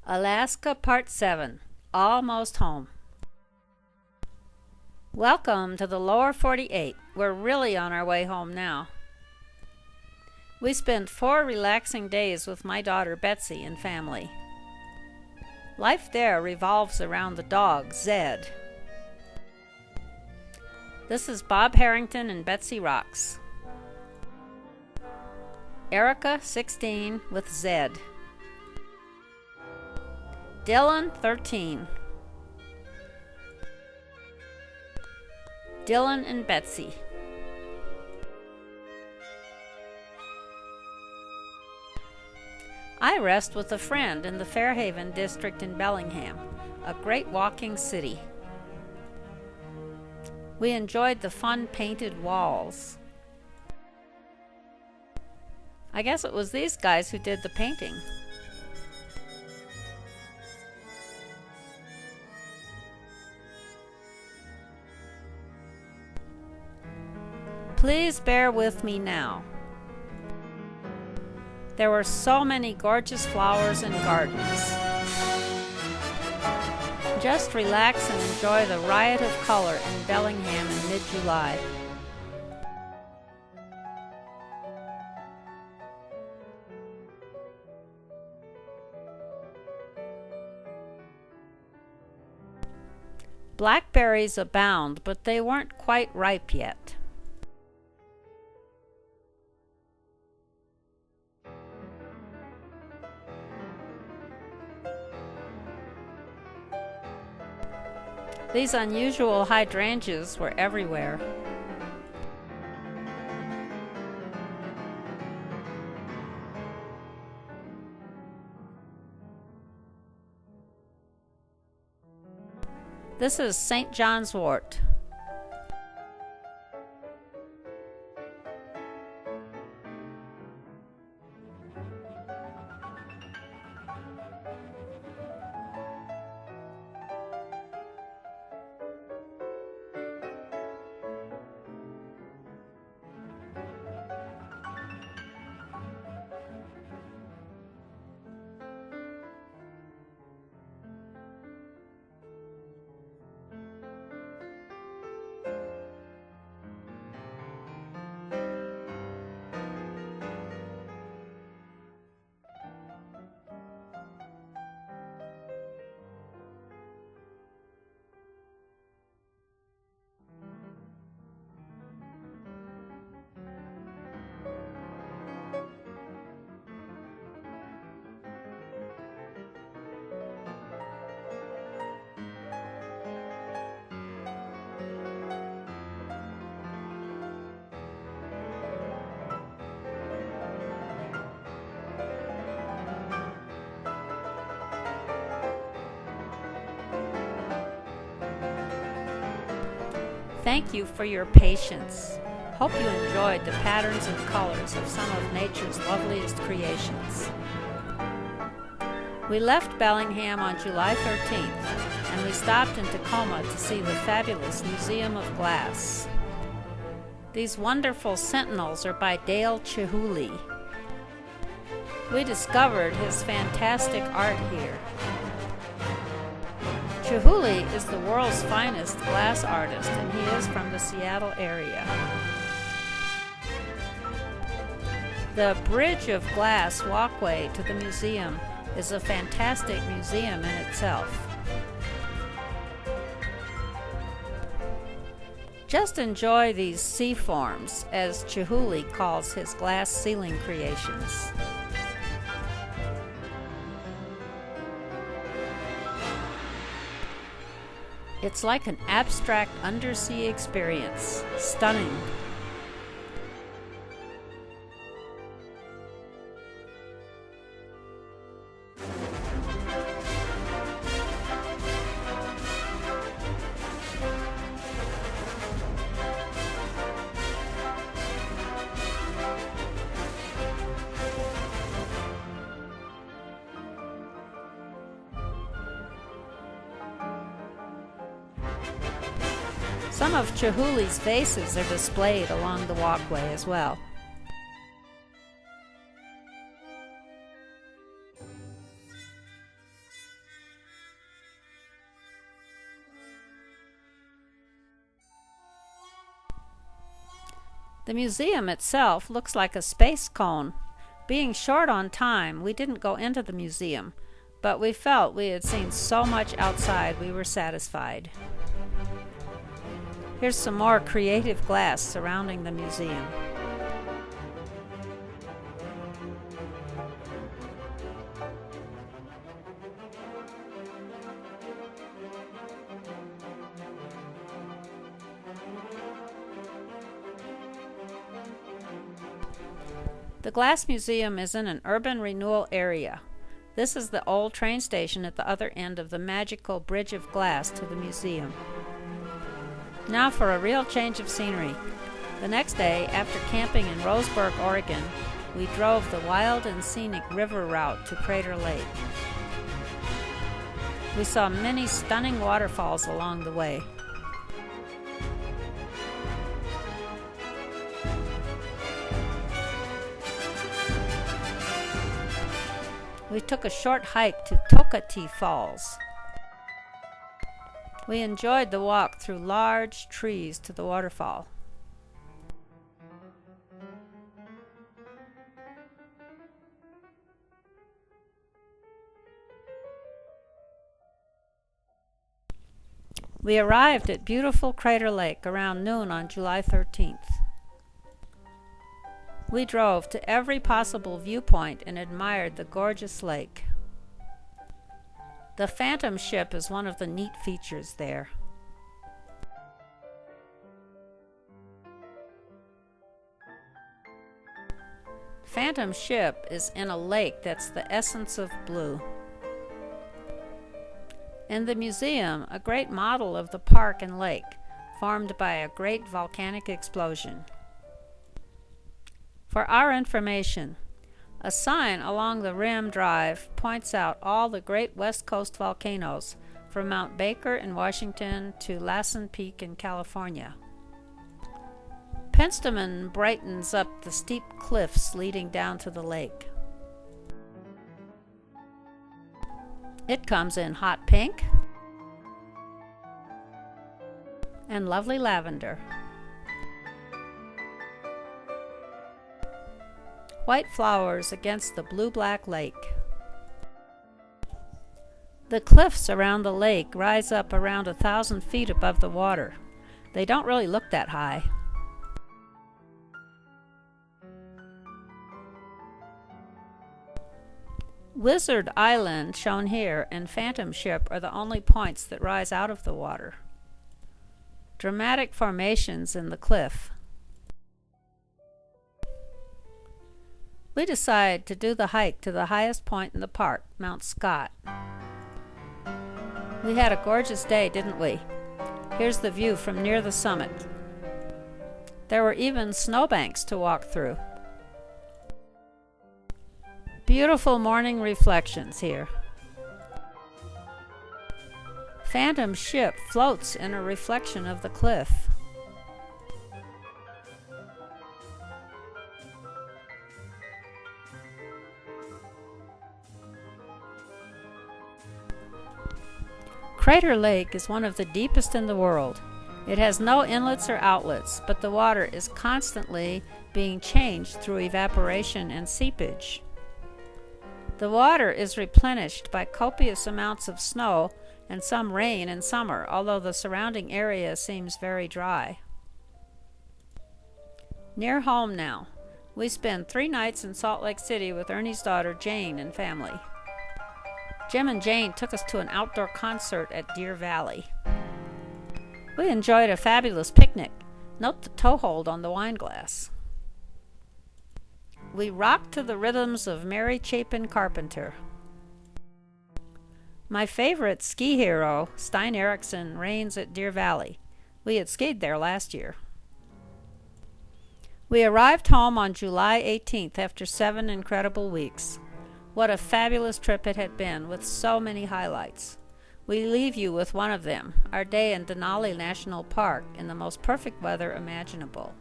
Alaska Part 7, Almost Home. Welcome to the lower 48. We're really on our way home now. We spent 4 relaxing days with my daughter Betsy and family. Life there revolves around the dog, Zed. This is Bob Harrington and Betsy Rocks. Erica, 16, with Zed. Dylan, 13. Dylan and Betsy. I rest with a friend in the Fairhaven district in Bellingham, a great walking city. We enjoyed the fun painted walls. I guess it was these guys who did the painting. Please bear with me now. There were so many gorgeous flowers and gardens. Just relax and enjoy the riot of color in Bellingham in mid-July. Blackberries abound, but they weren't quite ripe yet. These unusual hydrangeas were everywhere. This is St. John's wort. Thank you for your patience. Hope you enjoyed the patterns and colors of some of nature's loveliest creations. We left Bellingham on July 13th, and we stopped in Tacoma to see the fabulous Museum of Glass. These wonderful sentinels are by Dale Chihuly. We discovered his fantastic art here. Chihuly is the world's finest glass artist, and he is from the Seattle area. The Bridge of Glass walkway to the museum is a fantastic museum in itself. Just enjoy these sea forms, as Chihuly calls his glass ceiling creations. It's like an abstract undersea experience. Stunning. Some of Chihuly's vases are displayed along the walkway as well. The museum itself looks like a space cone. Being short on time, we didn't go into the museum, but we felt we had seen so much outside we were satisfied. Here's some more creative glass surrounding the museum. The Glass Museum is in an urban renewal area. This is the old train station at the other end of the magical bridge of glass to the museum. Now for a real change of scenery. The next day, after camping in Roseburg, Oregon, we drove the wild and scenic river route to Crater Lake. We saw many stunning waterfalls along the way. We took a short hike to Tokati Falls. We enjoyed the walk through large trees to the waterfall. We arrived at beautiful Crater Lake around noon on July 13th. We drove to every possible viewpoint and admired the gorgeous lake. The Phantom Ship is one of the neat features there. Phantom Ship is in a lake that's the essence of blue. In the museum, a great model of the park and lake, formed by a great volcanic explosion. For our information, a sign along the Rim Drive points out all the great West Coast volcanoes, from Mount Baker in Washington to Lassen Peak in California. Penstemon brightens up the steep cliffs leading down to the lake. It comes in hot pink and lovely lavender. White flowers against the blue-black lake. The cliffs around the lake rise up around 1,000 feet above the water. They don't really look that high. Wizard Island, shown here, and Phantom Ship are the only points that rise out of the water. Dramatic formations in the cliff. We decide to do the hike to the highest point in the park, Mount Scott. We had a gorgeous day, didn't we? Here's the view from near the summit. There were even snowbanks to walk through. Beautiful morning reflections here. Phantom Ship floats in a reflection of the cliff. Crater Lake is one of the deepest in the world. It has no inlets or outlets, but the water is constantly being changed through evaporation and seepage. The water is replenished by copious amounts of snow and some rain in summer, although the surrounding area seems very dry. Near home now. We spend 3 nights in Salt Lake City with Ernie's daughter Jane and family. Jim and Jane took us to an outdoor concert at Deer Valley. We enjoyed a fabulous picnic. Note the toehold on the wine glass. We rocked to the rhythms of Mary Chapin Carpenter. My favorite ski hero, Stein Eriksen, reigns at Deer Valley. We had skied there last year. We arrived home on July 18th after 7 incredible weeks. What a fabulous trip it had been, with so many highlights. We leave you with one of them, our day in Denali National Park in the most perfect weather imaginable.